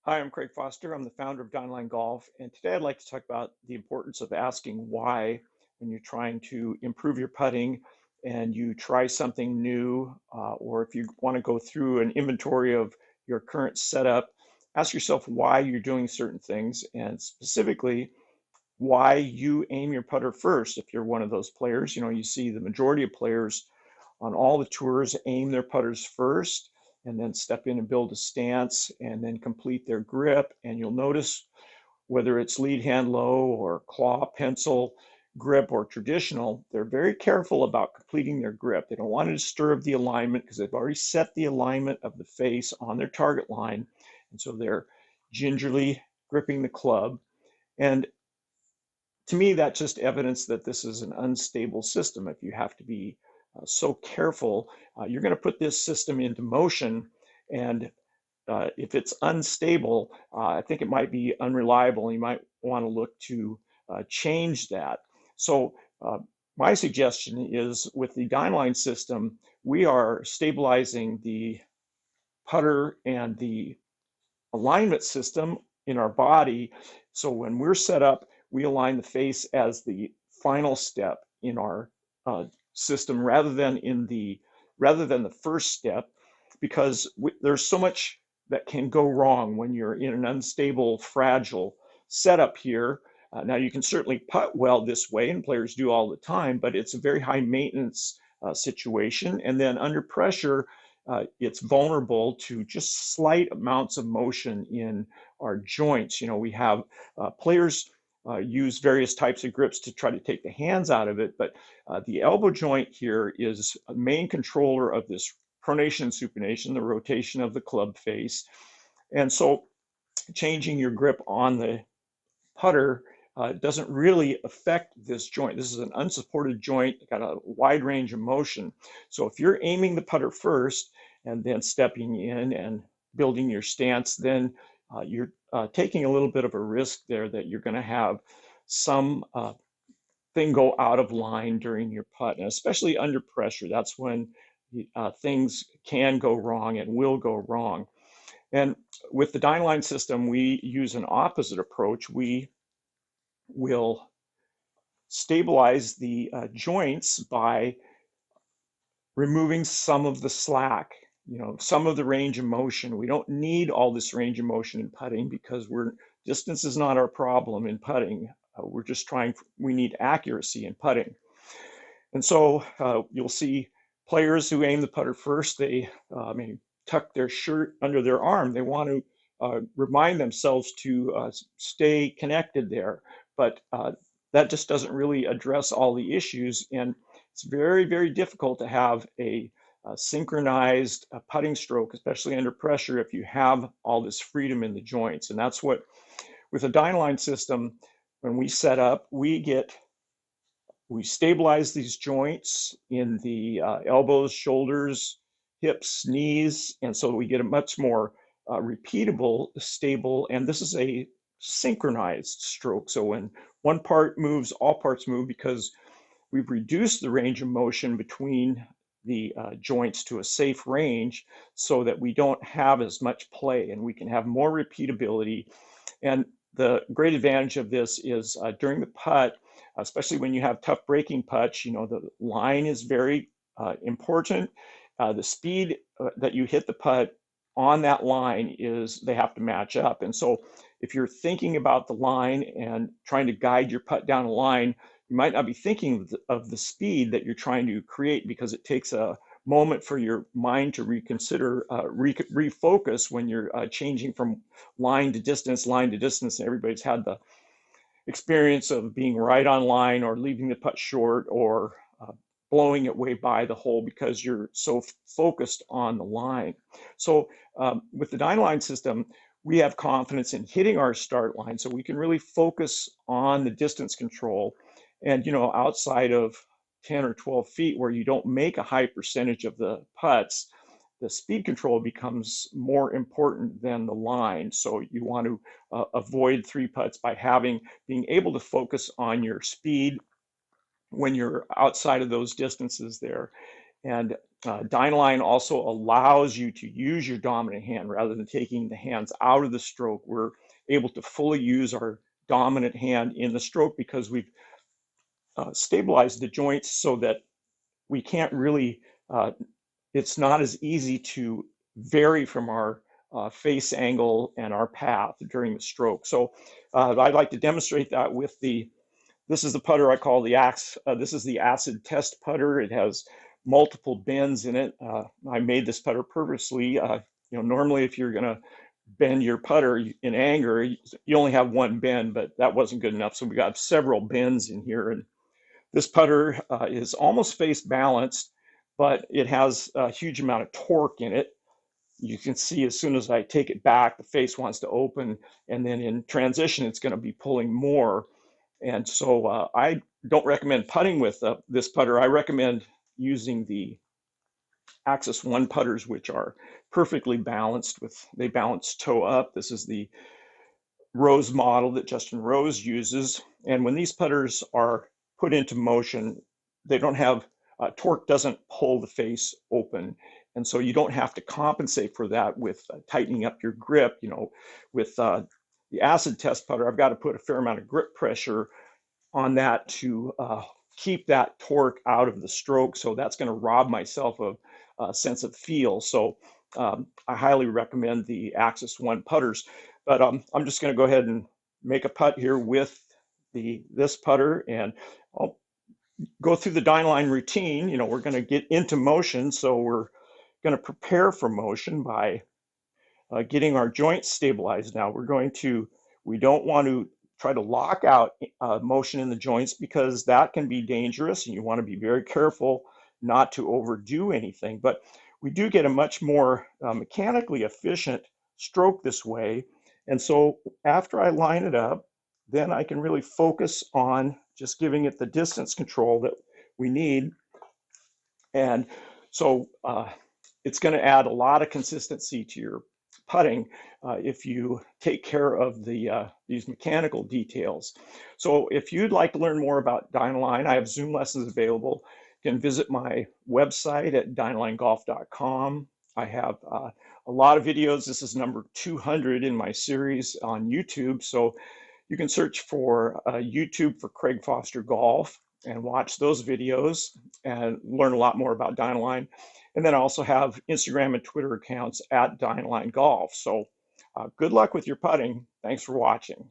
Hi, I'm Craig Foster. I'm the founder of DynAlign Golf, and today I'd like to talk about the importance of asking why when you're trying to improve your putting and you try something new, or if you want to go through an inventory of your current setup, ask yourself why you're doing certain things, and specifically why you aim your putter first. If you're one of those players, you see the majority of players on all the tours aim their putters first and then step in and build a stance and then complete their grip. And you'll notice whether it's lead hand low or claw pencil grip or traditional, they're very careful about completing their grip. They don't want to disturb the alignment because they've already set the alignment of the face on their target line. And so they're gingerly gripping the club. And to me, that's just evidence that this is an unstable system. If you have to be so careful, you're going to put this system into motion. And if it's unstable, I think it might be unreliable. You might want to look to change that. So my suggestion is with the DynAlign system, we are stabilizing the putter and the alignment system in our body. So when we're set up, we align the face as the final step in our system rather than the first step, because there's so much that can go wrong when you're in an unstable, fragile setup here. Now you can certainly putt well this way, and players do all the time, but it's a very high maintenance situation. And then under pressure, it's vulnerable to just slight amounts of motion in our joints. We have players use various types of grips to try to take the hands out of it, but the elbow joint here is a main controller of this pronation and supination, the rotation of the club face. And so changing your grip on the putter doesn't really affect this joint. This is an unsupported joint, got a wide range of motion. So if you're aiming the putter first and then stepping in and building your stance, then you're taking a little bit of a risk there that you're going to have some thing go out of line during your putt, and especially under pressure. That's when things can go wrong and will go wrong. And with the DynAlign system, we use an opposite approach. We will stabilize the joints by removing some of the slack, some of the range of motion. We don't need all this range of motion in putting because distance is not our problem in putting. We're just we need accuracy in putting. And so you'll see players who aim the putter first, they may tuck their shirt under their arm. They want to remind themselves to stay connected there. But that just doesn't really address all the issues. And it's very, very difficult to have a synchronized putting stroke, especially under pressure, if you have all this freedom in the joints. And that's what, with a DynAlign system, when we set up, we stabilize these joints in the elbows, shoulders, hips, knees, and so we get a much more repeatable, stable, and this is a synchronized stroke. So when one part moves, all parts move because we've reduced the range of motion between the joints to a safe range so that we don't have as much play and we can have more repeatability. And the great advantage of this is during the putt, especially when you have tough breaking putts, the line is very important. The speed that you hit the putt on that line they have to match up. And so if you're thinking about the line and trying to guide your putt down a line, you might not be thinking of the speed that you're trying to create because it takes a moment for your mind to reconsider, refocus when you're changing from line to distance, line to distance. Everybody's had the experience of being right on line or leaving the putt short or blowing it way by the hole because you're so focused on the line. So with the DynAlign system, we have confidence in hitting our start line so we can really focus on the distance control. And outside of 10 or 12 feet where you don't make a high percentage of the putts, the speed control becomes more important than the line. So you want to avoid three putts by being able to focus on your speed when you're outside of those distances there. And DynAlign also allows you to use your dominant hand rather than taking the hands out of the stroke. We're able to fully use our dominant hand in the stroke because we've stabilized the joints so that we can't really, it's not as easy to vary from our face angle and our path during the stroke. So I'd like to demonstrate that with this is the putter I call the Axe. This is the acid test putter. It has multiple bends in it. I made this putter purposely. Normally if you're gonna bend your putter in anger, you only have one bend, but that wasn't good enough. So we got several bends in here. And this putter is almost face balanced, but it has a huge amount of torque in it. You can see as soon as I take it back, the face wants to open, and then in transition, it's going to be pulling more. And so I don't recommend putting with this putter. I recommend using the Axis 1 putters, which are perfectly balanced they balance toe up. This is the Rose model that Justin Rose uses. And when these putters are put into motion, they don't have, torque doesn't pull the face open. And so you don't have to compensate for that with tightening up your grip. With the acid test putter, I've got to put a fair amount of grip pressure on that to keep that torque out of the stroke. So that's going to rob myself of a sense of feel. So I highly recommend the Axis 1 putters. But I'm just going to go ahead and make a putt here with this putter, and I'll go through the DynAlign routine. We're going to get into motion, so we're going to prepare for motion by getting our joints stabilized. Now we don't want to try to lock out motion in the joints because that can be dangerous, and you want to be very careful not to overdo anything. But we do get a much more mechanically efficient stroke this way. And so after I line it up, then I can really focus on just giving it the distance control that we need. And so it's going to add a lot of consistency to your putting if you take care of these mechanical details. So if you'd like to learn more about DynAlign, I have Zoom lessons available. You can visit my website at DynAlignGolf.com. I have a lot of videos. This is number 200 in my series on YouTube. So you can search for YouTube for Craig Foster Golf and watch those videos and learn a lot more about DynAlign. And then I also have Instagram and Twitter accounts at DynAlign Golf. So good luck with your putting. Thanks for watching.